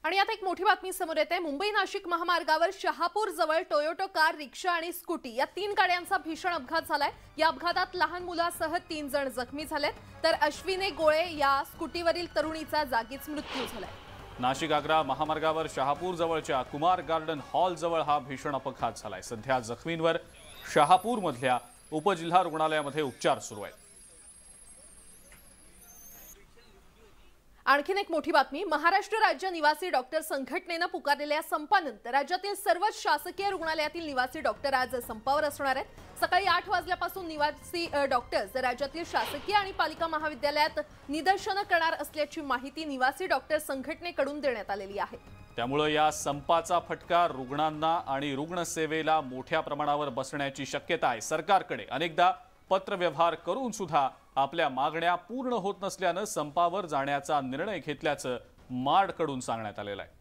आणि आता एक मोठी बातमी समोर येते। मुंबई नाशिक महामार्गावर शहापूर जवळ टोयोटा कार, रिक्षा आणि स्कूटी या 3 गाड्यांचा भीषण अपघात झालाय। या अपघातात लहान मुलासह 3 जण जखमी झालेत, तर अश्विनी गोळे या स्कूटीवरील तरुणीचा जागीच मृत्यू झालाय। नाशिक आग्रा महामार्गावर शहापूर जवळच्या कुमार गार्डन हॉल जवळ हा भीषण अपघात झालाय। सध्या जखमींवर शहापूर मधल्या उपजिल्हा रुग्णालयामध्ये उपचार सुरू आहेत। आणखीन एक मोठी बातमी, महाराष्ट्र राज्य निवासी डॉक्टर संघटनेने पुकारलेल्या संपानंतर राज्यातील सर्वच शासकीय रुग्णालयातील निवासी डॉक्टर आज संपावर असणार आहेत। सकाळी 8 वाजल्यापासून निवासी डॉक्टर्स राज्यातील शासकीय आणि पालिका महाविद्यालयात निदर्शनं करणार असल्याची माहिती निवासी डॉक्टर संघटनेकडून देण्यात आलेली आहे। त्यामुळे या संपाचा फटका रुग्णांना आणि रुग्णसेवेला मोठ्या प्रमाणावर बसण्याची शक्यता आहे। सरकारकडे अनेकदा पत्रव्यवहार करून सुद्धा आपल्या मागण्या पूर्ण होत नसल्याने संपावर जाण्याचा निर्णय घेतल्याचं मार्डकडून सांगण्यात आलेलं आहे।